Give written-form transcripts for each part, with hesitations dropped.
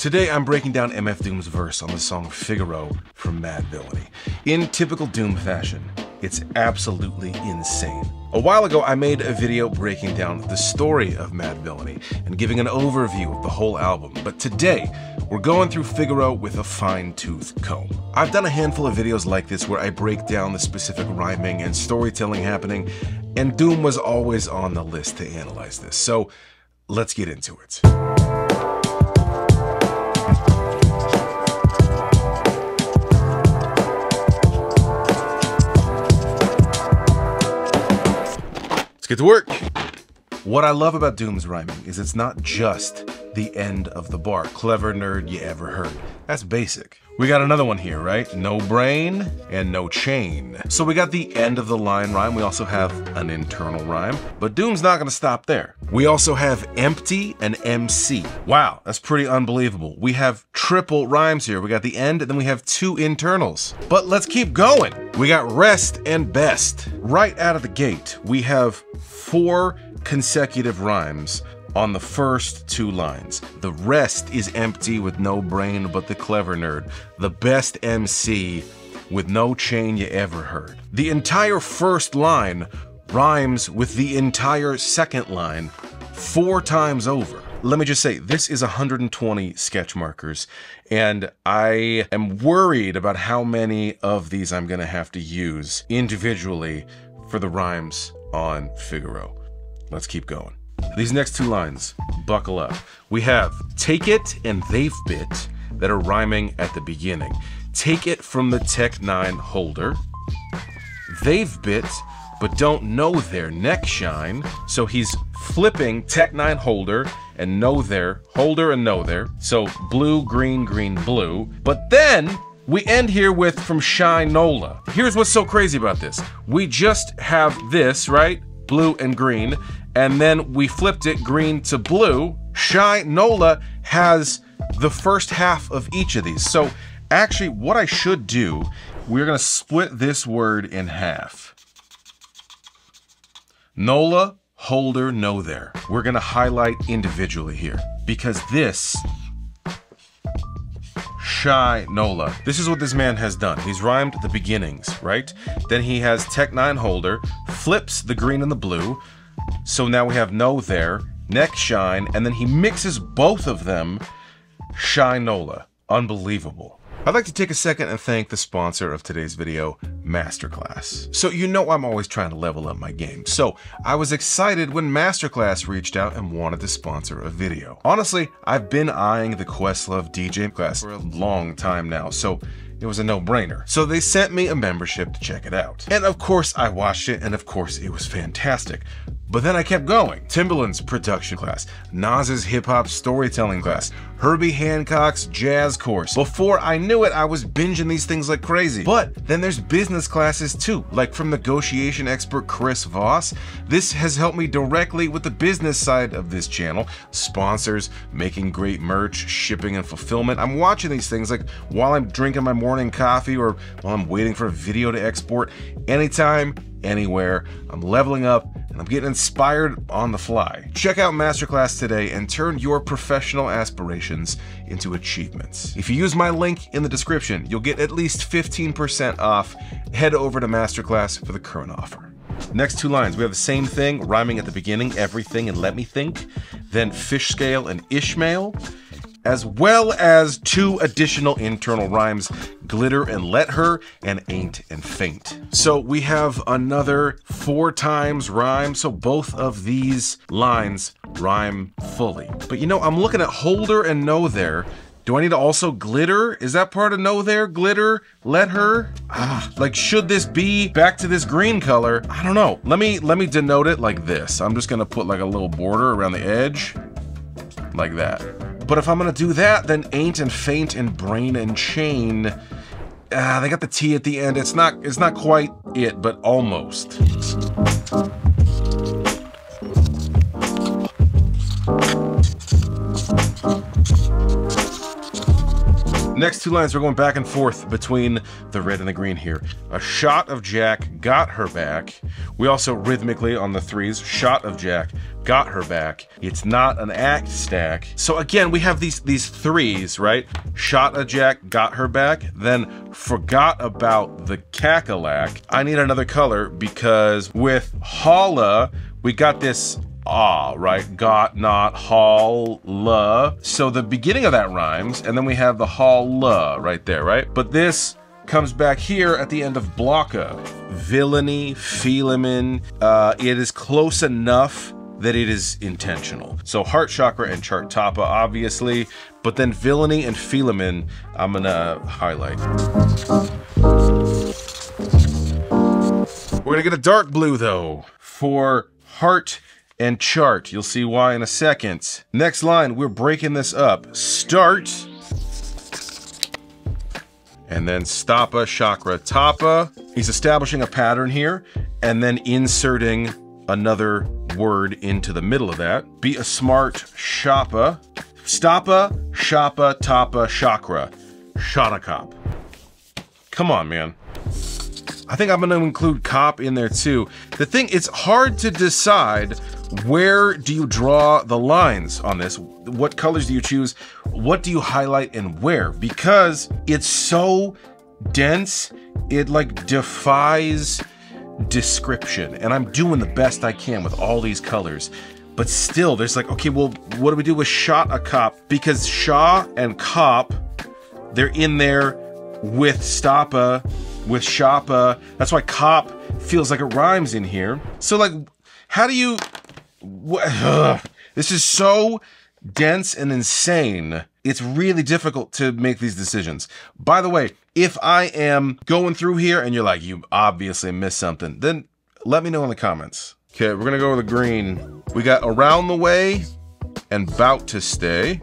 Today I'm breaking down MF Doom's verse on the song Figaro from Madvillainy. In typical Doom fashion, it's absolutely insane. A while ago I made a video breaking down the story of Madvillainy and giving an overview of the whole album, but today we're going through Figaro with a fine-tooth comb. I've done a handful of videos like this where I break down the specific rhyming and storytelling happening, and Doom was always on the list to analyze this, so let's get into it. Get to work. What I love about Doom's rhyming is it's not just the end of the bar. Clever nerd you ever heard. That's basic. We got another one here, right? No brain and no chain. So we got the end of the line rhyme. We also have an internal rhyme, but Doom's not gonna stop there. We also have empty and MC. Wow, that's pretty unbelievable. We have triple rhymes here. We got the end and then we have two internals. But let's keep going. We got rest and best. Right out of the gate, we have 4 consecutive rhymes on the first 2 lines. The rest is empty with no brain but the clever nerd. The best MC with no chain you ever heard. The entire first line rhymes with the entire second line 4 times over. Let me just say, this is 120 sketch markers, and I am worried about how many of these I'm gonna have to use individually for the rhymes on Figaro. Let's keep going. These next 2 lines, buckle up. We have take it and they've bit that are rhyming at the beginning. Take it from the Tech 9 holder. They've bit, but don't know their neck shine. So he's flipping Tech 9 holder and know their, holder and know their. So blue, green, green, blue. But then we end here with from Shine Nola. Here's what's so crazy about this. We just have this, right? Blue and green. And then we flipped it green to blue. Shine Nola has the first half of each of these. So actually what I should do, we're gonna split this word in half. Nola, holder, know there. We're gonna highlight individually here because this Shy Nola. This is what this man has done. He's rhymed the beginnings, right? Then he has Tech 9 holder, flips the green and the blue. So now we have know there, neck shine, and then he mixes both of them, Shine Nola. Unbelievable. I'd like to take a second and thank the sponsor of today's video, Masterclass. So you know I'm always trying to level up my game. So I was excited when Masterclass reached out and wanted to sponsor a video. Honestly, I've been eyeing the Questlove DJ class for a long time now, so it was a no-brainer. So they sent me a membership to check it out. And of course I watched it, and of course it was fantastic. But then I kept going. Timbaland's production class, Nas's hip-hop storytelling class, Herbie Hancock's jazz course. Before I knew it, I was binging these things like crazy. But then there's business classes too, like from negotiation expert Chris Voss. This has helped me directly with the business side of this channel. Sponsors, making great merch, shipping and fulfillment. I'm watching these things like while I'm drinking my morning coffee or while I'm waiting for a video to export. Anytime, anywhere, I'm leveling up and I'm getting inspired on the fly. Check out Masterclass today and turn your professional aspirations into achievements. If you use my link in the description, you'll get at least 15% off. Head over to Masterclass for the current offer. Next 2 lines, we have the same thing, rhyming at the beginning, everything and let me think, then fish scale and Ishmael, as well as 2 additional internal rhymes, glitter and let her, and ain't and faint. So we have another 4 times rhyme, so both of these lines rhyme fully. But you know, I'm looking at holder and know there. Do I need to also glitter? Is that part of know there? Glitter, let her? Like should this be back to this green color? I don't know. Let me denote it like this. I'm just gonna put like a little border around the edge, like that. But if I'm gonna do that, then ain't and faint and brain and chain, they got the T at the end. It's not quite it, but almost. Next two lines, we're going back and forth between the red and the green here. A shot of Jack got her back. We also rhythmically on the threes, shot of Jack got her back. It's not an act stack. So again, we have these threes, right? Shot of Jack got her back, then forgot about the cackalack. I need another color because with holla, we got this right? Got, not, holla. So the beginning of that rhymes, and then we have the holla right there, right? But this comes back here at the end of blocka. Villainy, Philemon, it is close enough that it is intentional. So heart chakra and chart tapa, obviously, but then villainy and Philemon, I'm gonna highlight. We're gonna get a dark blue though for heart and chart. You'll see why in a second. Next line, we're breaking this up. Start, and then stapa, chakra, tapa. He's establishing a pattern here, and then inserting another word into the middle of that. Be a smart shoppa. Stapa, shoppa, tapa, chakra. Shotacop. Come on, man. I think I'm gonna include cop in there too. The thing, it's hard to decide where do you draw the lines on this? What colors do you choose? What do you highlight and where? Because it's so dense, it like defies description. And I'm doing the best I can with all these colors. But still, there's like, okay, well, what do we do with shot a cop? Because Shaw and cop, they're in there with stoppa, with shoppa. That's why cop feels like it rhymes in here. So like, how do you... This is so dense and insane. It's really difficult to make these decisions. By the way, if I am going through here and you're like, you obviously missed something, then let me know in the comments. Okay, we're gonna go with the green. We got around the way and bout to stay.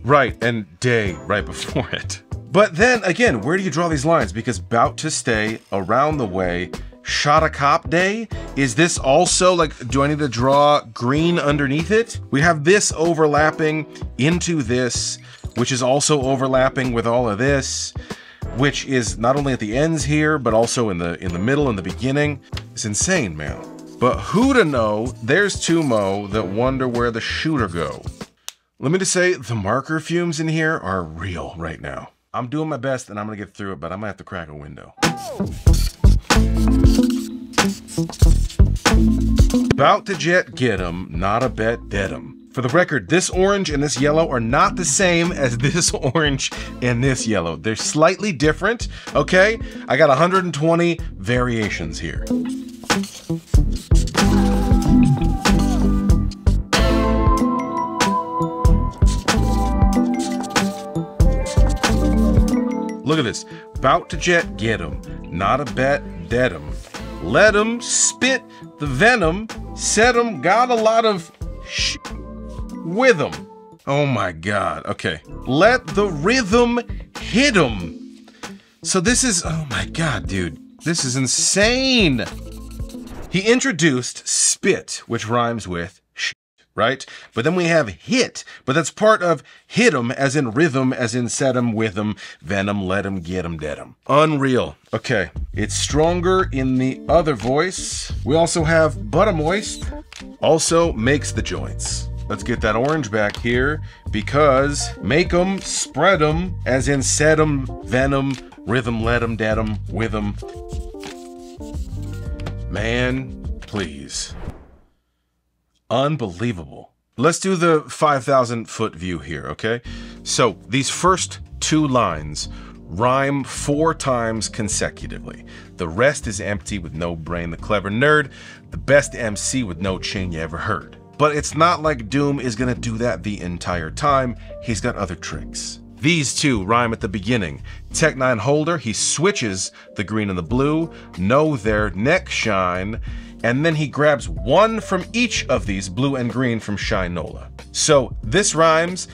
Right, and day right before it. But then again, where do you draw these lines? Because bout to stay, around the way, shot a cop day? Is this also like, do I need to draw green underneath it? We have this overlapping into this, which is also overlapping with all of this, which is not only at the ends here, but also in the middle and the beginning. It's insane, man. But who to know, there's two mo that wonder where the shooter go. Let me just say, the marker fumes in here are real right now. I'm doing my best and I'm gonna get through it, but I might have to crack a window. Bout to jet get 'em, not a bet dead 'em. For the record, this orange and this yellow are not the same as this orange and this yellow. They're slightly different, okay? I got 120 variations here. Look at this. Bout to jet get 'em, not a bet dead 'em. Let 'em spit the venom, set 'em, got a lot of sh with 'em. Oh my God, okay. Let the rhythm hit 'em. So this is, oh my God, dude. This is insane. He introduced spit, which rhymes with sh, right? But then we have hit, but that's part of hit 'em, as in rhythm, as in set 'em, with 'em, venom, let 'em, get 'em, dead 'em. Unreal. Okay, it's stronger in the other voice. We also have butter moist, also makes the joints. Let's get that orange back here, because make 'em, spread 'em, as in set 'em, venom, rhythm, let 'em, dead 'em, with 'em. Man, please. Unbelievable. Let's do the 5,000 foot view here, okay? So these first two lines rhyme 4 times consecutively. The rest is empty with no brain. The clever nerd, the best MC with no chain you ever heard. But it's not like Doom is gonna do that the entire time. He's got other tricks. These two rhyme at the beginning. Tech 9 holder, he switches the green and the blue. Know their neck shine. And then he grabs one from each of these, blue and green, from Shinola. So this rhymes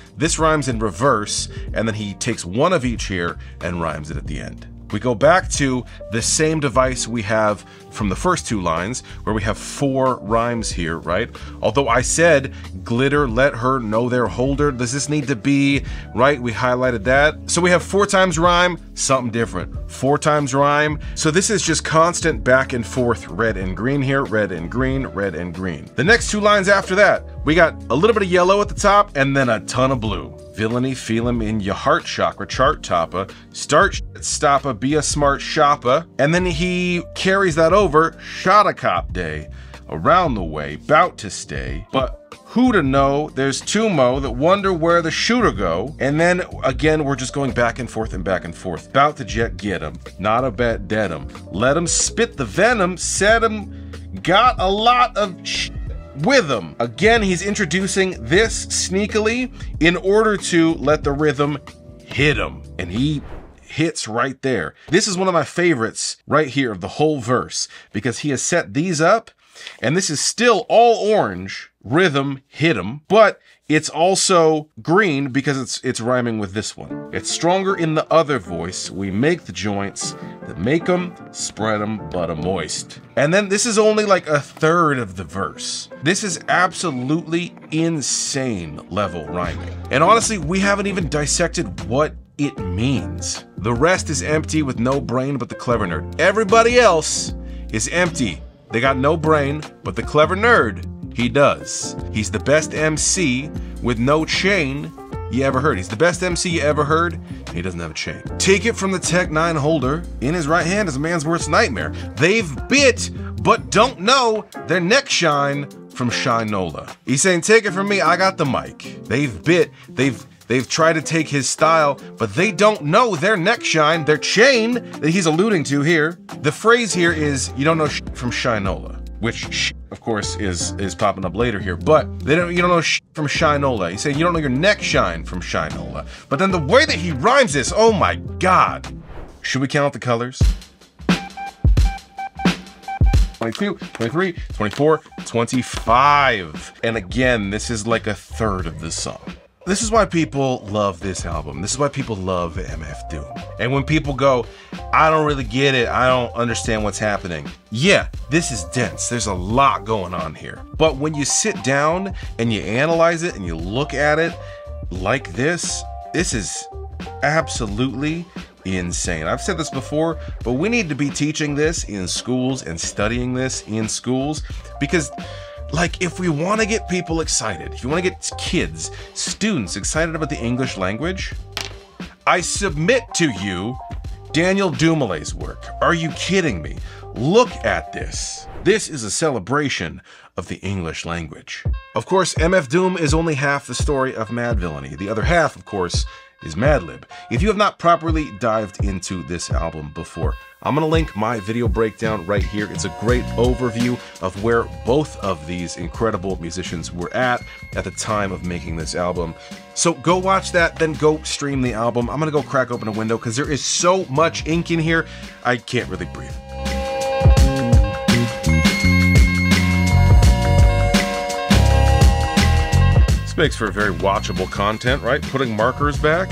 in reverse, and then he takes one of each here and rhymes it at the end. We go back to the same device we have from the first 2 lines, where we have 4 rhymes here, right? Although I said, glitter, let her know their holder. Does this need to be, right? We highlighted that. So we have 4 times rhyme, something different. 4 times rhyme. So this is just constant back and forth, red and green here, red and green, red and green. The next 2 lines after that, we got a little bit of yellow at the top and then a ton of blue. Villainy, feel him in your heart chakra, chart topper. Start shit stopper, be a smart shopper. And then he carries that over, shot a cop day. Around the way, bout to stay. But who to know, there's 2 mo that wonder where the shooter go. And then again, we're just going back and forth and back and forth. Bout to jet get him, not a bet dead him. Let him spit the venom, set him, got a lot of with him. Again, he's introducing this sneakily in order to let the rhythm hit him. And he hits right there. This is one of my favorites right here of the whole verse, because he has set these up, and this is still all orange, rhythm, hit him, but it's also green because it's rhyming with this one. It's stronger in the other voice. We make the joints that make them, spread them, butter moist. And then this is only like a third of the verse. This is absolutely insane level rhyming. And honestly, we haven't even dissected what it means. The rest is empty with no brain but the clever nerd. Everybody else is empty. They got no brain, but the clever nerd, he does. He's the best MC with no chain you ever heard. He's the best MC you ever heard, and he doesn't have a chain. Take it from the Tech 9 holder. In his right hand is a man's worst nightmare. They've bit, but don't know their neck shine from Shinola. He's saying, take it from me, I got the mic. They've bit, they've tried to take his style, but they don't know their neck shine, their chain that he's alluding to here. The phrase here is, you don't know from Shinola, which of course is popping up later here, but you don't know from Shinola. He's saying you don't know your neck shine from Shinola. But then the way that he rhymes this, oh my God. Should we count the colors? 22, 23, 24, 25. And again, this is like a third of the song. This is why people love this album. This is why people love MF Doom. And when people go, I don't really get it, I don't understand what's happening. Yeah, this is dense. There's a lot going on here. But when you sit down and you analyze it and you look at it like this is absolutely insane. I've said this before, but we need to be teaching this in schools and studying this in schools, because like, if we want to get people excited, if you want to get kids, students excited about the English language, I submit to you Daniel Dumoulint's work. Are you kidding me? Look at this. This is a celebration of the English language. Of course, MF Doom is only half the story of Madvillainy. The other half, of course, is Madlib. If you have not properly dived into this album before, I'm gonna link my video breakdown right here. It's a great overview of where both of these incredible musicians were at the time of making this album. So go watch that, then go stream the album. I'm gonna go crack open a window because there is so much ink in here, I can't really breathe. This makes for very watchable content, right? Putting markers back.